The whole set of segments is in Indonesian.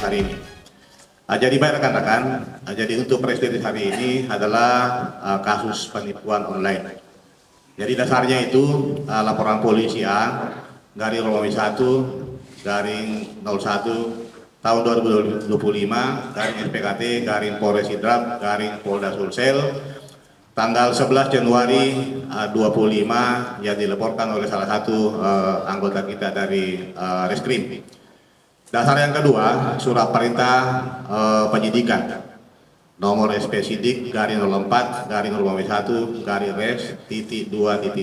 hari ini. Jadi baik rekan-rekan, jadi untuk press release hari ini adalah kasus penipuan online. Jadi dasarnya itu laporan polisi A garing Romawi 1 garing 01 tahun 2025 garing SPKT garing Polres Sidrap garing Polda Sulsel tanggal 11 Januari 25 yang dilaporkan oleh salah satu anggota kita dari Reskrim. Dasar yang kedua, surat perintah penyidikan nomor SP Sidik garing 04 garing Romawi 1 garing Res titik 2.5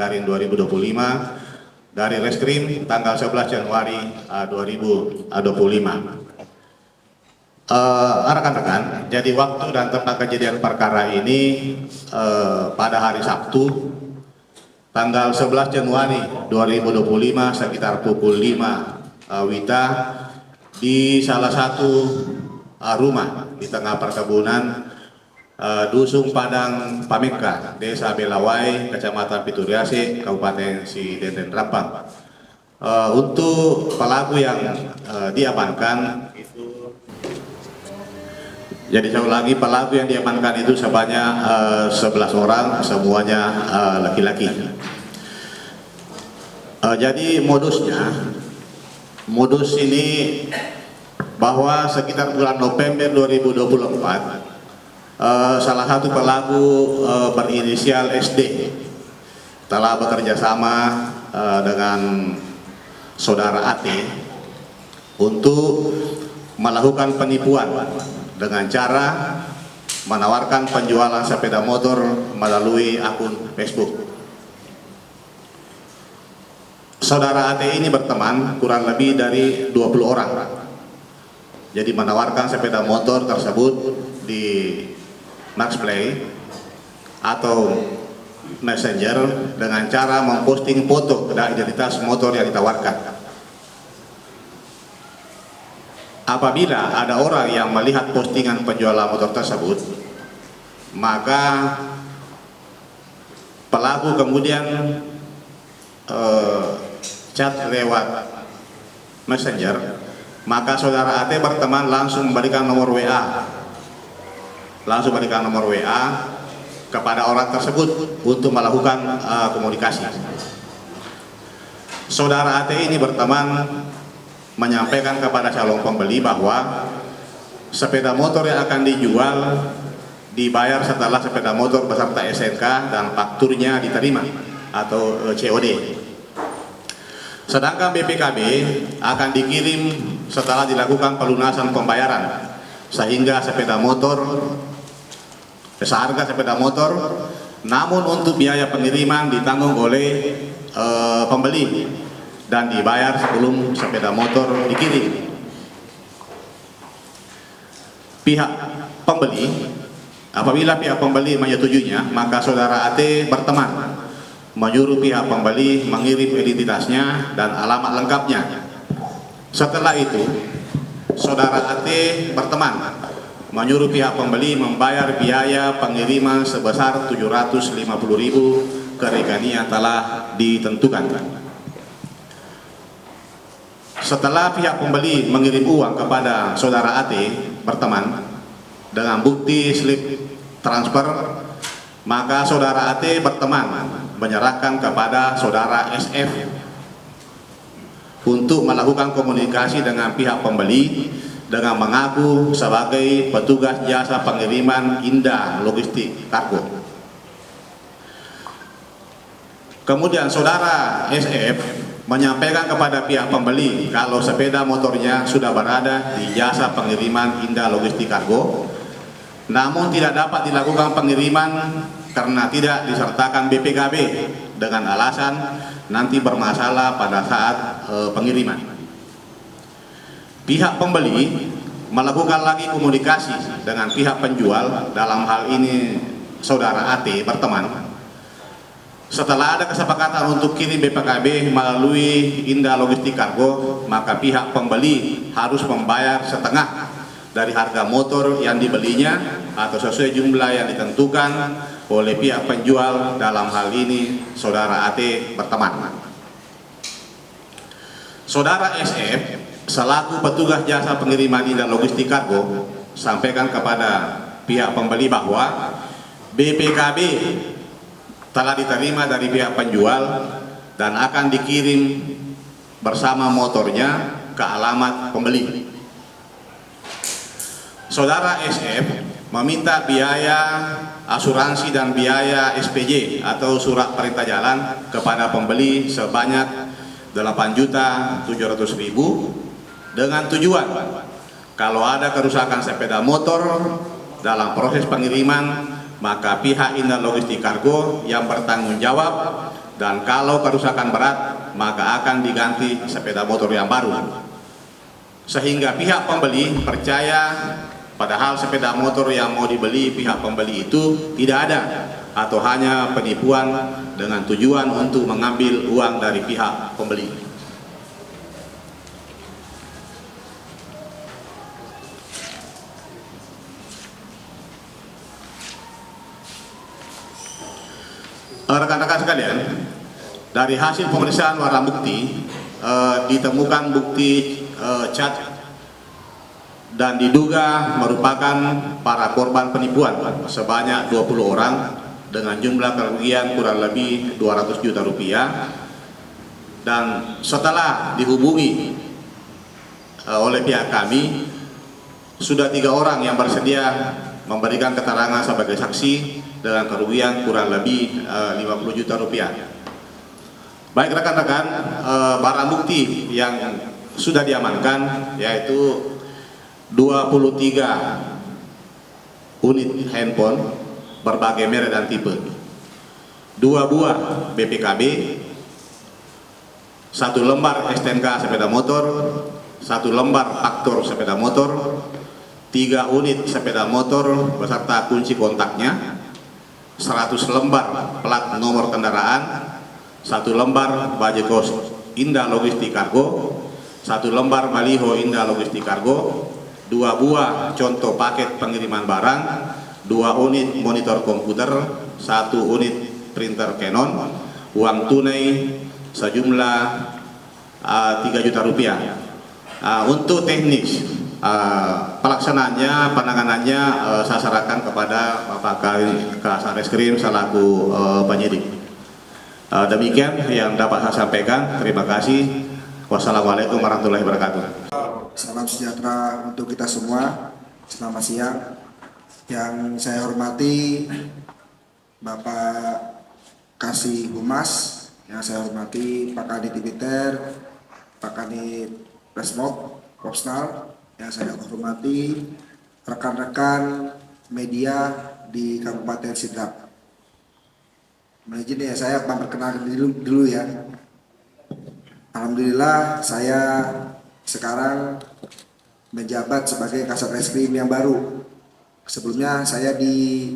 garing 2025 dari Reskrim tanggal 11 Januari 2025. Rekan-rekan, jadi waktu dan tempat kejadian perkara ini pada hari Sabtu tanggal 11 Januari 2025 sekitar pukul 5 WITA di salah satu rumah di tengah perkebunan Dusun Padang Pameka, Desa Belawai, Kecamatan Pituriase, Kabupaten Sidenden Rempang. Untuk pelaku yang diamankan itu, jadi saya ulangi, pelaku yang diamankan itu sebanyak 11 orang, semuanya laki-laki. Jadi modus ini bahwa sekitar bulan November 2024 salah satu pelaku berinisial SD telah bekerja sama dengan saudara AT untuk melakukan penipuan dengan cara menawarkan penjualan sepeda motor melalui akun Facebook. Saudara AT ini berteman kurang lebih dari 20 orang. Jadi menawarkan sepeda motor tersebut di Maxplay atau Messenger dengan cara memposting foto dan identitas motor yang ditawarkan. Apabila ada orang yang melihat postingan penjualan motor tersebut, maka pelaku kemudian chat lewat Messenger, maka saudara AT berteman langsung memberikan nomor WA kepada orang tersebut untuk melakukan komunikasi. Saudara AT ini berteman menyampaikan kepada calon pembeli bahwa sepeda motor yang akan dijual dibayar setelah sepeda motor beserta SNK dan fakturnya diterima atau COD. Sedangkan BPKB akan dikirim setelah dilakukan pelunasan pembayaran, sehingga sepeda motor seharga sepeda motor, namun untuk biaya pengiriman ditanggung oleh pembeli dan dibayar sebelum sepeda motor dikirim. Pihak pembeli, apabila pihak pembeli menyetujuinya, maka saudara AT berteman menyuruh pihak pembeli mengirim identitasnya dan alamat lengkapnya. Setelah itu, saudara AT berteman menyuruh pihak pembeli membayar biaya pengiriman sebesar 750.000 ke rekening yang telah ditentukan. Setelah pihak pembeli mengirim uang kepada saudara AT berteman dengan bukti slip transfer, maka saudara AT berteman menyerahkan kepada saudara SF untuk melakukan komunikasi dengan pihak pembeli dengan mengaku sebagai petugas jasa pengiriman Indah Logistik Kargo. Kemudian saudara SF menyampaikan kepada pihak pembeli kalau sepeda motornya sudah berada di jasa pengiriman Indah Logistik Kargo, namun tidak dapat dilakukan pengiriman karena tidak disertakan BPKB dengan alasan nanti bermasalah pada saat pengiriman. Pihak pembeli melakukan lagi komunikasi dengan pihak penjual, dalam hal ini saudara AT berteman. Setelah ada kesepakatan untuk kirim BPKB melalui Indah Logistik Kargo, maka pihak pembeli harus membayar setengah dari harga motor yang dibelinya atau sesuai jumlah yang ditentukan oleh pihak penjual, dalam hal ini saudara AT berteman. Saudara SF selaku petugas jasa pengiriman dan logistik kargo sampaikan kepada pihak pembeli bahwa BPKB telah diterima dari pihak penjual dan akan dikirim bersama motornya ke alamat pembeli. Saudara SF meminta biaya asuransi dan biaya SPJ atau surat perintah jalan kepada pembeli sebanyak 8.700.000 dengan tujuan kalau ada kerusakan sepeda motor dalam proses pengiriman maka pihak Indra Logistik Kargo yang bertanggung jawab, dan kalau kerusakan berat maka akan diganti sepeda motor yang baru. Sehingga pihak pembeli percaya padahal sepeda motor yang mau dibeli pihak pembeli itu tidak ada atau hanya penipuan dengan tujuan untuk mengambil uang dari pihak pembeli. Rekan-rekan sekalian, dari hasil pemeriksaan barang bukti ditemukan bukti cat dan diduga merupakan para korban penipuan sebanyak 20 orang dengan jumlah kerugian kurang lebih 200 juta rupiah. Dan setelah dihubungi oleh pihak kami, sudah 3 orang yang bersedia memberikan keterangan sebagai saksi dengan kerugian kurang lebih 50 juta rupiah. Baik rekan-rekan, barang bukti yang sudah diamankan yaitu 23 unit handphone berbagai merek dan tipe, 2 buah BPKB, 1 lembar STNK sepeda motor, 1 lembar faktur sepeda motor, 3 unit sepeda motor beserta kunci kontaknya, 100 lembar plat nomor kendaraan, 1 lembar baju kos Indra Logistik Kargo, 1 lembar baliho Indra Logistik Kargo, 2 buah contoh paket pengiriman barang, 2 unit monitor komputer, 1 unit printer Canon, uang tunai sejumlah 3 juta rupiah. Untuk teknis pelaksanaannya, penanganannya saya serahkan kepada Bapak Kasareskrim selaku penyidik. Demikian yang dapat saya sampaikan. Terima kasih. Wassalamualaikum warahmatullahi wabarakatuh. Salam sejahtera untuk kita semua. Selamat siang. Yang saya hormati Bapak Kasih Humas, yang saya hormati Pak Kadit Militer, Pak Kadit Resmob, Popsnal, yang saya hormati rekan-rekan media di Kabupaten Sidrap. Mohon izin ya, saya memperkenalkan dulu ya. Alhamdulillah saya sekarang menjabat sebagai Kasareskrim yang baru. Sebelumnya saya di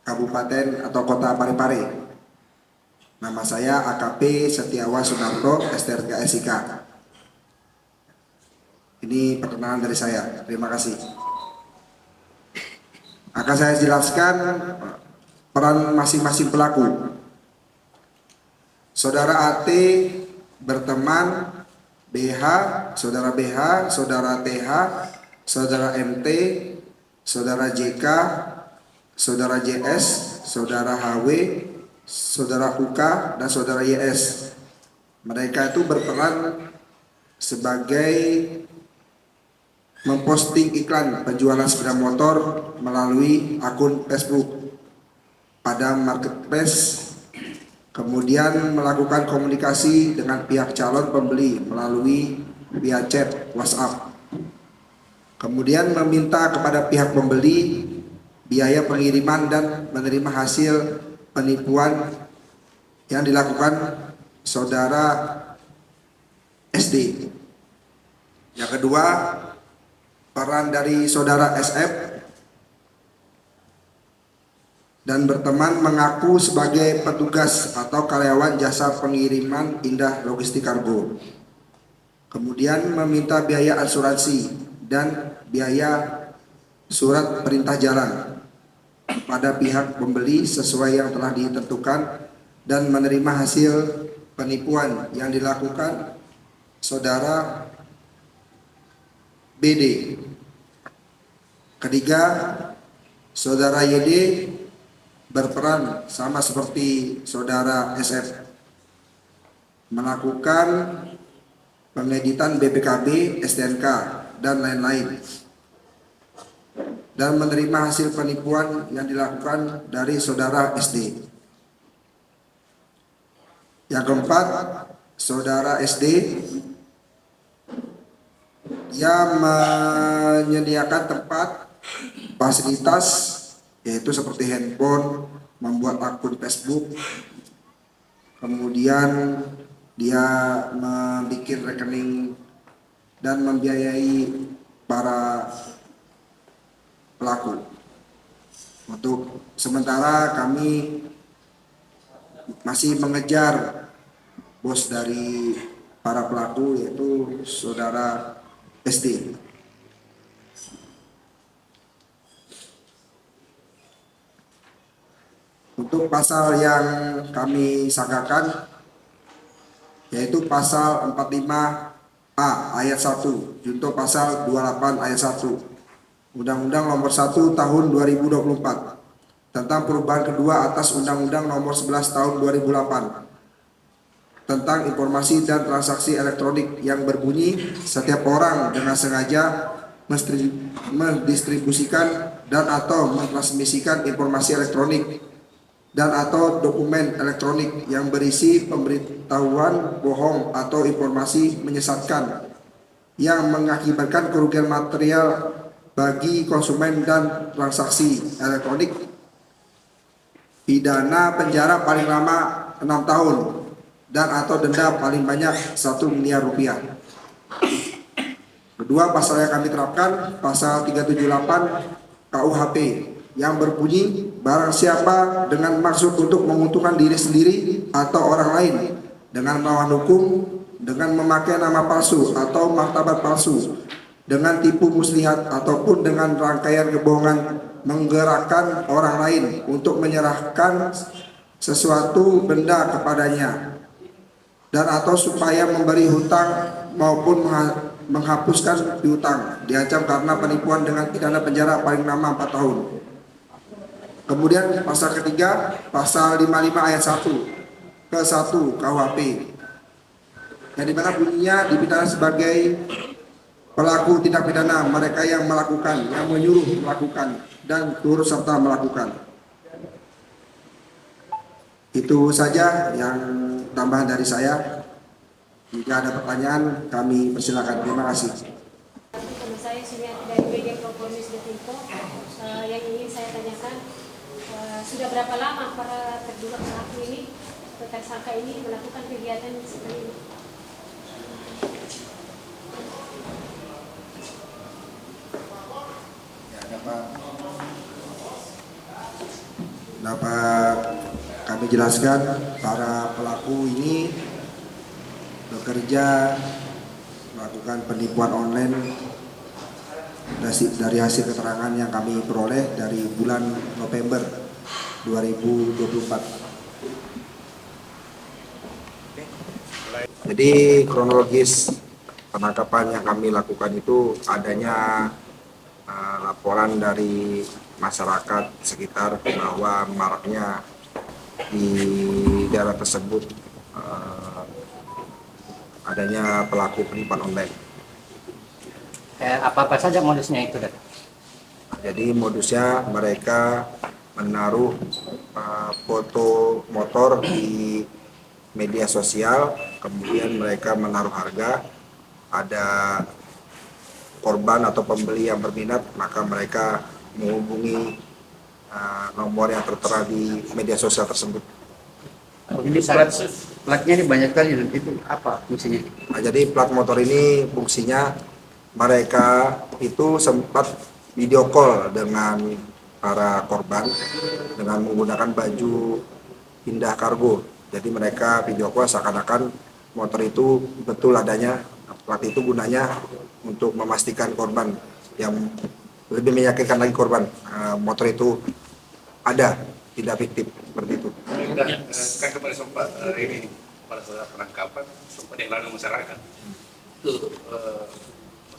Kabupaten atau Kota Parepare. Nama saya AKP Setiawan Sunarto, STRK SIK. Ini perkenalan dari saya. Terima kasih. Akan saya jelaskan peran masing-masing pelaku. Saudara AT berteman BH, saudara BH, saudara TH, saudara MT, saudara JK, saudara JS, saudara HW, saudara UK, dan saudara YS. Mereka itu berperan sebagai memposting iklan penjualan sepeda motor melalui akun Facebook pada marketplace, kemudian melakukan komunikasi dengan pihak calon pembeli melalui via chat WhatsApp, kemudian meminta kepada pihak pembeli biaya pengiriman dan menerima hasil penipuan yang dilakukan saudara SD. Yang kedua, peran dari saudara SF dan berteman mengaku sebagai petugas atau karyawan jasa pengiriman Indra Logistik Kargo. Kemudian meminta biaya asuransi dan biaya surat perintah jalan kepada pihak pembeli sesuai yang telah ditentukan dan menerima hasil penipuan yang dilakukan saudara BD. Ketiga, saudara YD berperan sama seperti saudara SF melakukan pengeditan BPKB, STNK, dan lain-lain, dan menerima hasil penipuan yang dilakukan dari saudara SD. Yang keempat, saudara SD yang menyediakan tempat fasilitas yaitu seperti handphone, membuat akun Facebook, kemudian dia membuat rekening dan membiayai para pelaku. Untuk sementara kami masih mengejar bos dari para pelaku yaitu saudara SD. Untuk pasal yang kami sangkakan yaitu pasal 45A ayat 1 junto pasal 28 ayat 1 Undang-Undang Nomor 1 Tahun 2024 tentang perubahan kedua atas Undang-Undang Nomor 11 Tahun 2008 tentang informasi dan transaksi elektronik yang berbunyi setiap orang dengan sengaja mendistribusikan dan atau mentransmisikan informasi elektronik dan atau dokumen elektronik yang berisi pemberitahuan bohong atau informasi menyesatkan yang mengakibatkan kerugian material bagi konsumen dan transaksi elektronik, pidana penjara paling lama 6 tahun dan atau denda paling banyak 1 miliar rupiah. Kedua, pasal yang kami terapkan pasal 378 KUHP yang berbunyi barang siapa dengan maksud untuk menguntungkan diri sendiri atau orang lain dengan melawan hukum, dengan memakai nama palsu atau martabat palsu, dengan tipu muslihat ataupun dengan rangkaian kebohongan menggerakkan orang lain untuk menyerahkan sesuatu benda kepadanya dan atau supaya memberi hutang maupun menghapuskan piutang, diancam karena penipuan dengan pidana penjara paling lama 4 tahun. Kemudian pasal ketiga, pasal 55 ayat 1 ke 1 KUHP yang dimana bunyinya dipidana sebagai pelaku tindak pidana mereka yang melakukan, yang menyuruh melakukan dan turut serta melakukan. Itu saja yang tambahan dari saya. Jika ada pertanyaan kami persilakan. Terima kasih. Nama saya Sumiati dari Media Propolis.info. Yang ingin saya tanyakan, sudah berapa lama para terduga pelaku ini atau tersangka ini melakukan kegiatan seperti ini? Dapat kami jelaskan, para pelaku ini bekerja melakukan penipuan online dari hasil keterangan yang kami peroleh dari bulan November 2024. Jadi kronologis penangkapan yang kami lakukan itu adanya laporan dari masyarakat sekitar bahwa maraknya di daerah tersebut adanya pelaku penipuan online. Apa-apa saja modusnya itu, Dad? Jadi modusnya mereka menaruh foto motor di media sosial, kemudian mereka menaruh harga, ada korban atau pembeli yang berminat, maka mereka menghubungi nomor yang tertera di media sosial tersebut. Ini platnya ini banyak kali, dan itu apa fungsinya? Nah, jadi plat motor ini fungsinya mereka itu sempat video call dengan para korban dengan menggunakan baju Indah Kargo. Jadi mereka video call seakan-akan motor itu betul adanya. Plat itu gunanya untuk memastikan korban, yang lebih meyakinkan lagi korban motor itu ada, tidak fiktif seperti itu. Kan kemarin sempat ini pada saat penangkapan sempat yang lalu masyarakat itu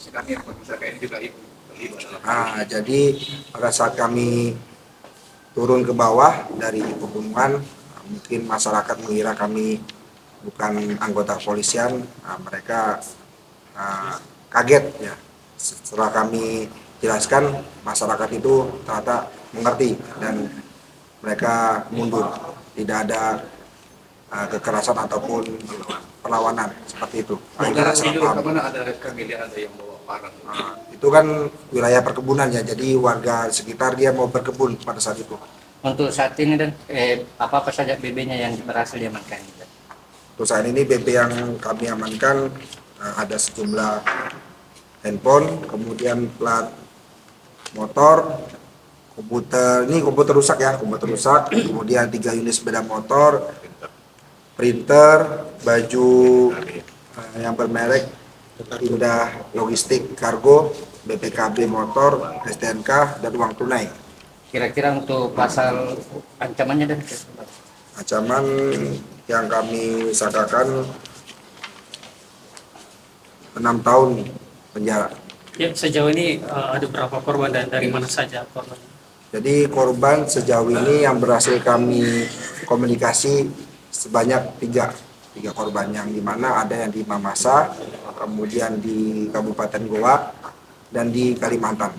Sedang yang tersangka ini juga ikut terlibat dalam Jadi pada saat kami turun ke bawah dari pegunungan, mungkin masyarakat mengira kami bukan anggota kepolisian. Mereka kaget ya. Setelah kami jelaskan, masyarakat itu ternyata mengerti dan mereka mundur. Tidak ada kekerasan ataupun perlawanan seperti itu. Akhirnya salah paham. Kemana ada kami lihat ada yang bawa parang. Itu kan wilayah perkebunan ya, jadi warga sekitar dia mau berkebun pada saat itu. Untuk saat ini dan apa saja BB-nya yang berhasil diamankan? Untuk saat ini BB yang kami amankan ada sejumlah handphone, kemudian plat motor, komputer rusak ya, kemudian 3 unit sepeda motor, printer, baju yang bermerek Indah Logistik Kargo, BPKB motor, STNK, dan uang tunai. Kira-kira untuk pasal ancamannya dan Ancaman yang kami sangkakan 6 tahun penjara. Ya, sejauh ini ada berapa korban dan dari mana saja korban? Jadi korban sejauh ini yang berhasil kami komunikasi sebanyak tiga korban, yang dimana ada yang di Mamasa, kemudian di Kabupaten Goa, dan di Kalimantan.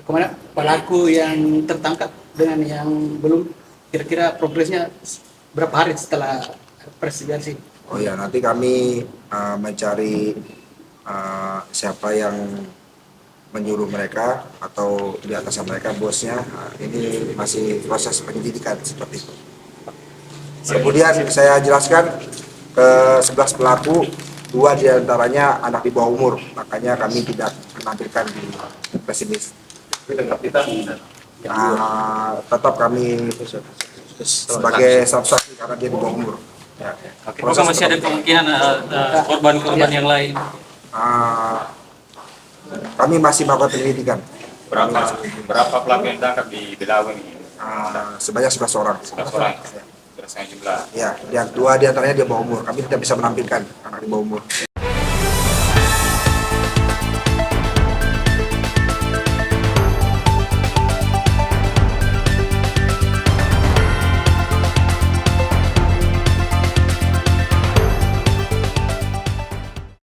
Kemana pelaku yang tertangkap dengan yang belum, kira-kira progresnya berapa hari setelah investigasi? Oh ya, nanti kami mencari siapa yang menyuruh mereka atau di atasnya mereka bosnya. Ini masih proses penyelidikan seperti itu. Kemudian saya jelaskan ke 11 pelaku, 2 diantaranya anak di bawah umur, makanya kami tidak menampilkan di pesimis. Tetap kami sebagai saksi karena dia di bawah umur. Ya. Apakah masih ada kemungkinan korban-korban yang lain? Kami masih melakukan penyelidikan. Berapa pelaku yang ditangkap di Belawan ini? Sebanyak 11 orang. 11 orang. Berdasarkan jumlah. Ya, dan 2 diantaranya dia bawah umur. Kami tidak bisa menampilkan anak di bawah umur.